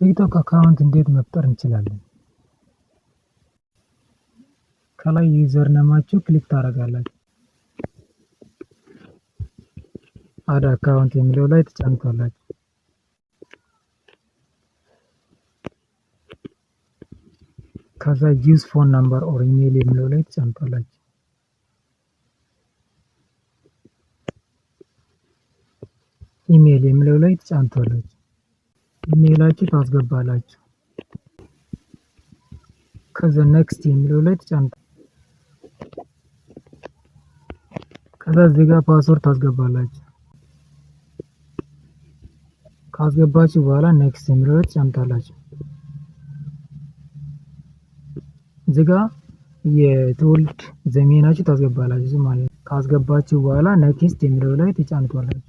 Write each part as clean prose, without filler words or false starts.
ቲክቶክ አካውንት እንዴት መፍጠር እንችላለን? ከላይ ዩዘር ነማችሁ ክሊክ ታደርጋላችሁ። አድ አካውንት የሚለው ላይ ትጫኑታላችሁ። ከዛ ዩዝ ፎን ነምበር ኦር ኢሜል የሚለው ላይ ትጫኑታላችሁ። ኢሜል የሚለው ላይ ትጫኑታላችሁ። ኢሜላችሁ ታስገባላችሁ። ከዛ ኔክስት የሚለው ላይ ትጫኑታላችሁ። ከዛ እዚህ ጋር ፓስወርድ ታስገባላችሁ። ካስገባችሁ በኋላ ኔክስት የሚለው ላይ ትጫኑታላችሁ። እዚህ ጋር የትውልድ ዘመናችሁ ታስገባላችሁ ማለት ነው። ካስገባችሁ በኋላ ኔክስት የሚለው ላይ ትጫኑታላችሁ።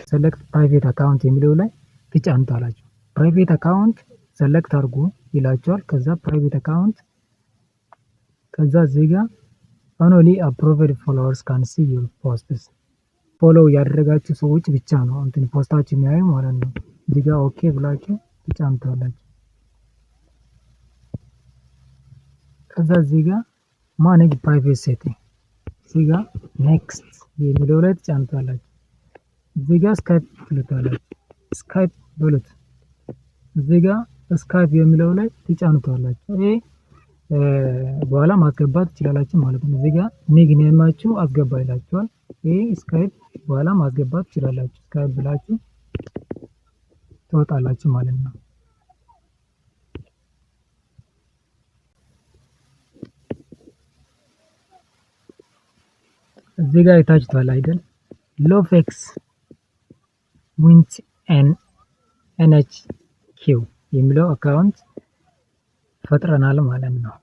ሰሌክት ፕራይቬት አካውንት የሚለው ላይ ትጫኑታላችሁ። ፕራይቬት አካውንት ሰሌክት አድርጉ ይላችኋል። ከዛ ፕራይቬት አካውንት ከዛ እዚህ ጋር ኦንሊ አፕሩቭድ ፎሎወርስ ካን ሲ ዩር ፖስትስ ፎሎው ያደረጋችሁ ሰዎች ብቻ ነው እንትን ፖስታችሁ የሚያዩ ማለት ነው። እዚህ ጋር ኦኬ ብላችሁ ትጫኑታላችሁ። ከዛ እዚህ ጋር ማኔጅ ፕራይቬት ሴቲንግ እዚህ ጋር ኔክስት የሚለው ላይ ትጫኑታላችሁ። እዚህ ጋር ስካይፕ ትሉታላችሁ። ስካይፕ ብሉት። እዚህ ጋር ስካይፕ የሚለው ላይ ትጫኑታላችሁ። ይሄ በኋላ ማስገባት ትችላላችሁ ማለት ነው። እዚህ ጋር ኒክኔማችሁ አስገባ ይላችኋል። ይሄ ስካይፕ በኋላ ማስገባት ትችላላችሁ። ስካይፕ ብላችሁ ትወጣላችሁ ማለት ነው። እዚህ ጋር የታችቷል አይደል? ሎፌክስ ዊንት ኤንኤችኪው የሚለው አካውንት ፈጥረናል ማለት ነው።